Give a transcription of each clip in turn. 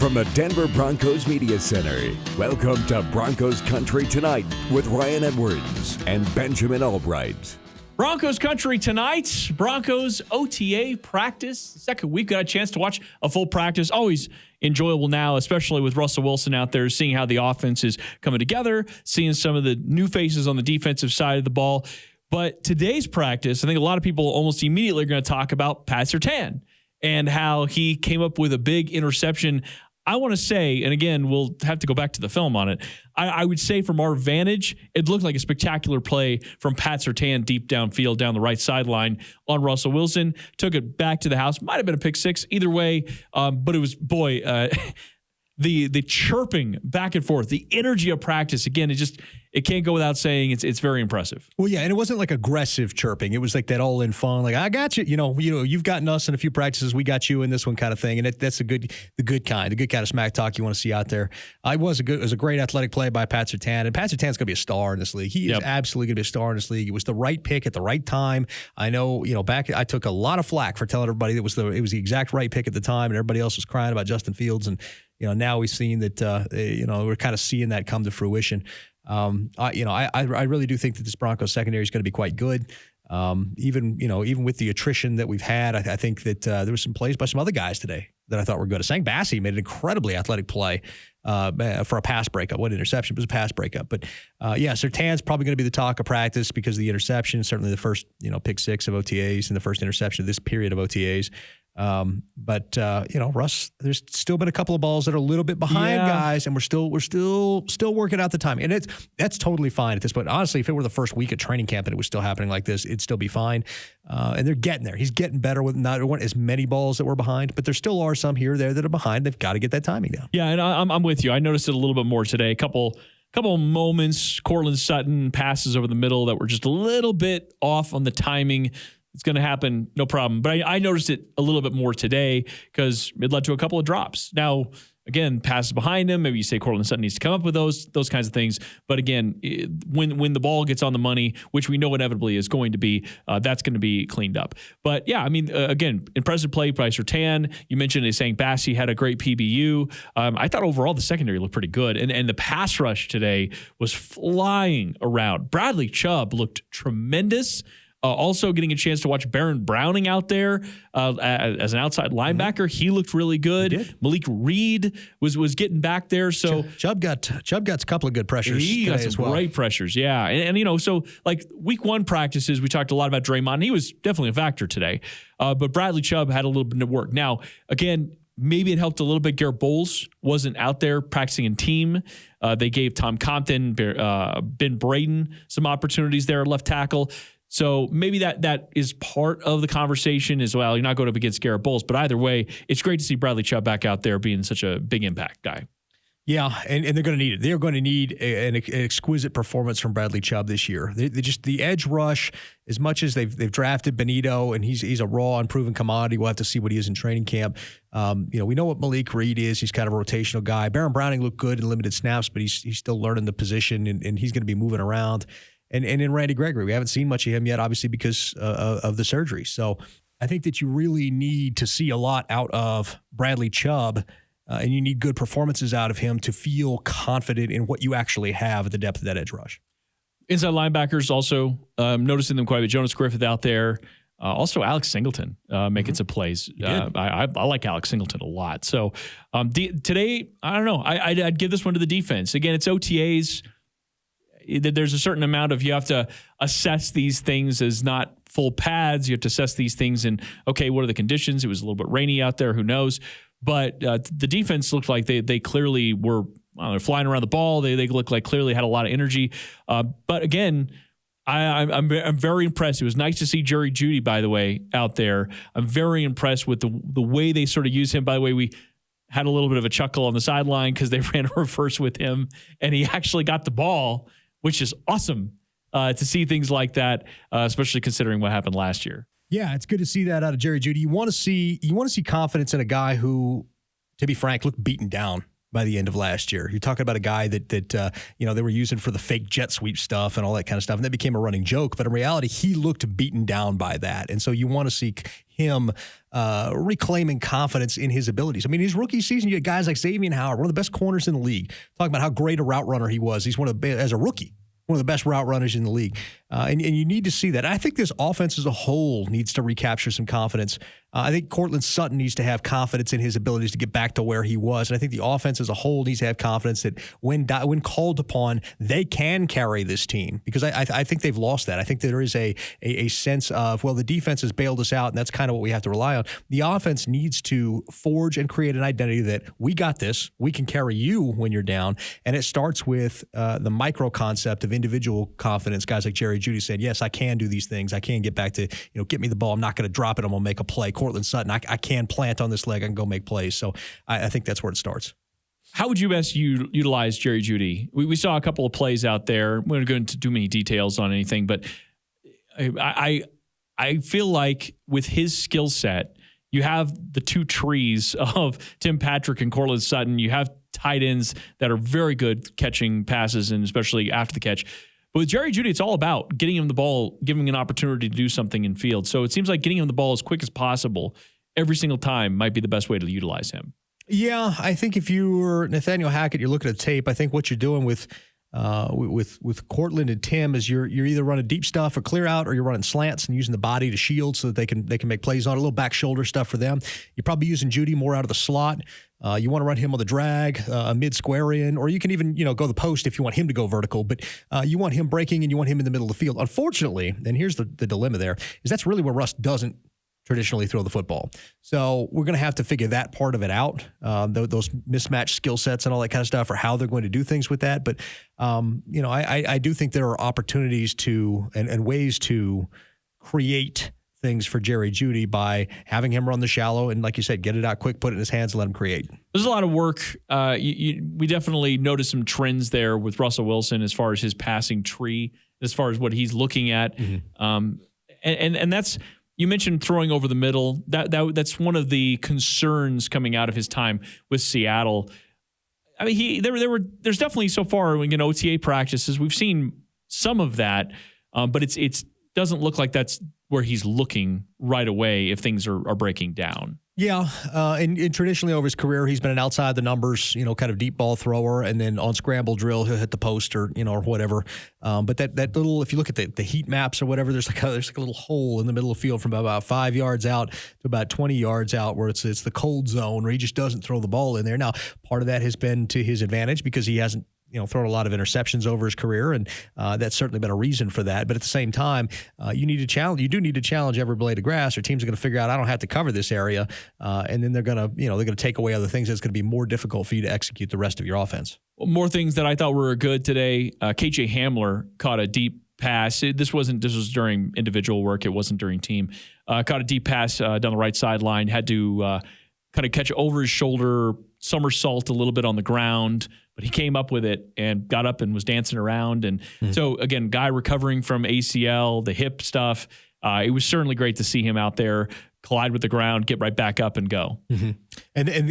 From the Denver Broncos Media Center, welcome to Broncos Country Tonight with Ryan Edwards and Benjamin Allbright. Broncos Country Tonight, Broncos OTA practice. Second week, got a chance to watch a full practice. Always enjoyable now, especially with Russell Wilson out there, seeing how the offense is coming together, seeing some of the new faces on the defensive side of the ball. But today's practice, I think a lot of people almost immediately are going to talk about Pat Surtain and how he came up with a big interception. I want to say, and again, we'll have to go back to the film on it. I would say from our vantage, it looked like a spectacular play from Pat Surtain deep downfield down the right sideline on Russell Wilson. Took it back to the house. Might have been a pick six. Either way, but it was, the chirping back and forth, the energy of practice. Again, it can't go without saying it's very impressive. Well, yeah, and it wasn't like aggressive chirping. It was like that all in fun, like I got you. You know, you've gotten us in a few practices, we got you in this one kind of thing, and that's the good kind of smack talk you want to see out there. It was a great athletic play by Pat Surtain, and Pat Surtain's going to be a star in this league. He is absolutely going to be a star in this league. It was the right pick at the right time. I know, back I took a lot of flack for telling everybody it was the exact right pick at the time, and everybody else was crying about Justin Fields, and now we've seen that, we're kind of seeing that come to fruition. I really do think that this Broncos secondary is going to be quite good. Even with the attrition that we've had, I think that there were some plays by some other guys today that I thought were good. Asang Bassi made an incredibly athletic play for a pass breakup. What interception? It was a pass breakup. But, Surtain's probably going to be the talk of practice because of the interception, certainly the first, pick six of OTAs and the first interception of this period of OTAs. Russ, there's still been a couple of balls that are a little bit behind guys, and we're still working out the timing, and that's totally fine at this point. Honestly, if it were the first week of training camp and it was still happening like this, it'd still be fine. And they're getting there. He's getting better with not as many balls that were behind, but there still are some here or there that are behind. They've got to get that timing down. Yeah, and I'm with you. I noticed it a little bit more today. A couple of moments, Cortland Sutton passes over the middle that were just a little bit off on the timing. It's going to happen, no problem. But I noticed it a little bit more today because it led to a couple of drops. Now, again, passes behind him. Maybe you say Cortland Sutton needs to come up with those kinds of things. But again, when the ball gets on the money, which we know inevitably is going to be, that's going to be cleaned up. But yeah, again, impressive play by Surtain. You mentioned Asang Bassi had a great PBU. I thought overall the secondary looked pretty good. And the pass rush today was flying around. Bradley Chubb looked tremendous. Also getting a chance to watch Baron Browning out there as an outside linebacker. He looked really good. Malik Reed was getting back there. So Chubb got a couple of good pressures. He got some great pressures, yeah. And so like week one practices, we talked a lot about Draymond. And he was definitely a factor today. But Bradley Chubb had a little bit of work. Now, again, maybe it helped a little bit. Garrett Bowles wasn't out there practicing in team. They gave Tom Compton, Ben Braden some opportunities there at left tackle. So maybe that is part of the conversation as well. You're not going up against Garrett Bowles, but either way, it's great to see Bradley Chubb back out there being such a big impact guy. Yeah, and they're going to need it. They're going to need an exquisite performance from Bradley Chubb this year. They just the edge rush, as much as they've drafted Benito, and he's a raw, unproven commodity. We'll have to see what he is in training camp. We know what Malik Reed is. He's kind of a rotational guy. Baron Browning looked good in limited snaps, but he's still learning the position, and he's going to be moving around. And in Randy Gregory, we haven't seen much of him yet, obviously because of the surgery. So I think that you really need to see a lot out of Bradley Chubb, and you need good performances out of him to feel confident in what you actually have at the depth of that edge rush. Inside linebackers also, noticing them quite a bit. Jonas Griffith out there. Also Alex Singleton making some plays. I like Alex Singleton a lot. So today, I don't know. I'd give this one to the defense. Again, it's OTAs. There's a certain amount of you have to assess these things as not full pads. You have to assess these things and, okay, what are the conditions? It was a little bit rainy out there. Who knows? But the defense looked like they clearly were they're flying around the ball. They looked like clearly had a lot of energy. But again, I'm very impressed. It was nice to see Jerry Jeudy, by the way, out there. I'm very impressed with the way they sort of use him. By the way, we had a little bit of a chuckle on the sideline because they ran a reverse with him, and he actually got the ball, which is awesome to see things like that, especially considering what happened last year. Yeah, it's good to see that out of Jerry Jeudy. You want to see confidence in a guy who, to be frank, looked beaten down by the end of last year. You're talking about a guy that they were using for the fake jet sweep stuff and all that kind of stuff, and that became a running joke. But in reality, he looked beaten down by that, and so you want to see him reclaiming confidence in his abilities. I mean, his rookie season, you had guys like Xavier Howard, one of the best corners in the league, talking about how great a route runner he was. He's as a rookie, one of the best route runners in the league. And you need to see that. I think this offense as a whole needs to recapture some confidence. I think Courtland Sutton needs to have confidence in his abilities to get back to where he was. And I think the offense as a whole needs to have confidence that when called upon, they can carry this team. Because I think they've lost that. I think there is a sense of, well, the defense has bailed us out, and that's kind of what we have to rely on. The offense needs to forge and create an identity that we got this, we can carry you when you're down. And it starts with the micro concept of individual confidence. Guys like Jerry Jeudy said, yes, I can do these things. I can get back to, get me the ball. I'm not going to drop it. I'm going to make a play. Courtland Sutton, I can plant on this leg. I can go make plays. So I think that's where it starts. How would you best utilize Jerry Jeudy? We saw a couple of plays out there. We don't go into too many details on anything, but I feel like with his skill set, you have the two trees of Tim Patrick and Courtland Sutton. You have tight ends that are very good catching passes, and especially after the catch. But with Jerry Jeudy, it's all about getting him the ball, giving him an opportunity to do something in field. So it seems like getting him the ball as quick as possible every single time might be the best way to utilize him. Yeah, I think if you were Nathaniel Hackett, you're looking at the tape. I think what you're doing with Courtland and Tim is you're either running deep stuff or clear out, or you're running slants and using the body to shield so that they can make plays on it. A little back shoulder stuff for them. You're probably using Jeudy more out of the slot. You want to run him on the drag, a mid square in, or you can even go the post if you want him to go vertical. But you want him breaking and you want him in the middle of the field. Unfortunately, and here's the dilemma there, is that's really where Russ doesn't traditionally throw the football. So we're going to have to figure that part of it out, those mismatched skill sets and all that kind of stuff, or how they're going to do things with that. But, I do think there are opportunities to and ways to create things for Jerry Jeudy by having him run the shallow and, like you said, get it out quick, put it in his hands, and let him create. There's a lot of work. We definitely noticed some trends there with Russell Wilson as far as his passing tree, as far as what he's looking at. Mm-hmm. And that's, you mentioned throwing over the middle. That's one of the concerns coming out of his time with Seattle. I mean, there's definitely so far in OTA practices, we've seen some of that, but it's doesn't look like that's where he's looking right away if things are breaking down. Yeah, and traditionally over his career, he's been an outside the numbers, kind of deep ball thrower, and then on scramble drill, he'll hit the post or whatever. But that little, if you look at the heat maps or whatever, there's like a little hole in the middle of the field from about 5 yards out to about 20 yards out where it's the cold zone where he just doesn't throw the ball in there. Now, part of that has been to his advantage because he hasn't thrown a lot of interceptions over his career, and that's certainly been a reason for that. But at the same time, you do need to challenge every blade of grass, or teams are going to figure out I don't have to cover this area, and then they're going to take away other things. It's going to be more difficult for you to execute the rest of your offense. Well, more things that I thought were good today. KJ Hamler caught a deep pass. This was during individual work. It wasn't during team. Caught a deep pass down the right sideline. Had to kind of catch it over his shoulder, somersault a little bit on the ground, but he came up with it and got up and was dancing around. And so, again, guy recovering from ACL, the hip stuff. It was certainly great to see him out there collide with the ground, get right back up and go. Mm-hmm.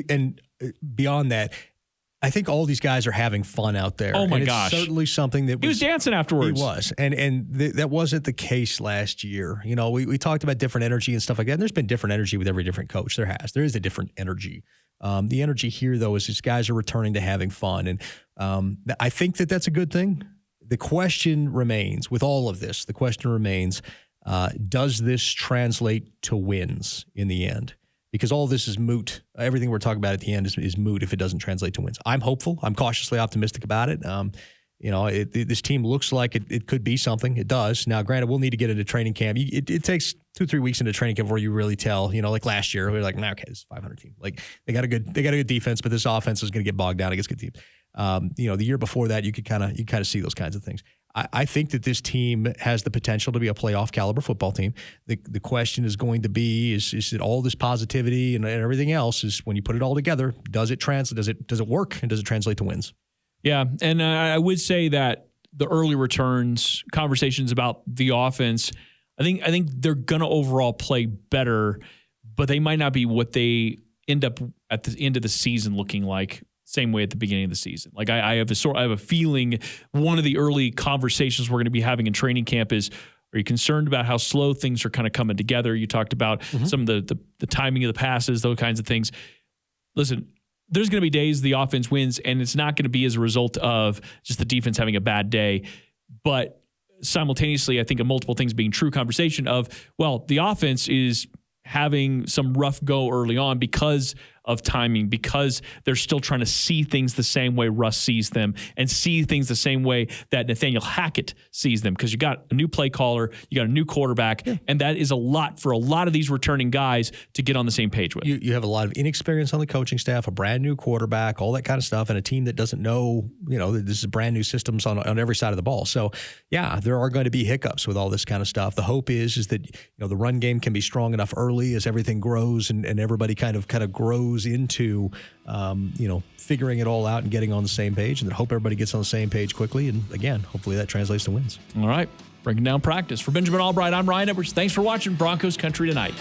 And beyond that, I think all these guys are having fun out there. Oh, my and gosh. It's certainly something that he was dancing afterwards. He was. And that wasn't the case last year. We talked about different energy and stuff like that. And there's been different energy with every different coach. There is a different energy. The energy here, though, is these guys are returning to having fun. And I think that's a good thing. The question remains, with all of this, does this translate to wins in the end? Because all of this is moot. Everything we're talking about at the end is moot if it doesn't translate to wins. I'm hopeful. I'm cautiously optimistic about it. This team looks like it could be something. It does. Now, granted, we'll need to get into training camp. It takes 2-3 weeks into training camp before you really tell. Like last year, we were like, okay, this is a 500 team. Like they got a good defense, but this offense is going to get bogged down against good teams. The year before that, you kind of see those kinds of things. I think that this team has the potential to be a playoff caliber football team. The question is going to be is it all this positivity and everything else is when you put it all together, does it translate? Does it work, and does it translate to wins? Yeah, and I would say that the early returns, conversations about the offense, I think they're going to overall play better, but they might not be what they end up at the end of the season looking like. same way at the beginning of the season. Like I have a feeling one of the early conversations we're going to be having in training camp is, are you concerned about how slow things are kind of coming together? You talked about some of the timing of the passes, those kinds of things. Listen, there's going to be days the offense wins, and it's not going to be as a result of just the defense having a bad day. But simultaneously, I think of multiple things being true conversation of, well, the offense is having some rough go early on because of timing, because they're still trying to see things the same way Russ sees them and see things the same way that Nathaniel Hackett sees them, because you got a new play caller, you got a new quarterback, and that is a lot for a lot of these returning guys to get on the same page with. You have a lot of inexperience on the coaching staff, a brand new quarterback, all that kind of stuff, and a team that doesn't know, this is brand new systems on every side of the ball. So, yeah, there are going to be hiccups with all this kind of stuff. The hope is that the run game can be strong enough early as everything grows and everybody kind of grows into figuring it all out and getting on the same page, and then hope everybody gets on the same page quickly, and again, hopefully that translates to wins. All right, breaking down practice for Benjamin Allbright, I'm Ryan Edwards. Thanks for watching Broncos Country Tonight.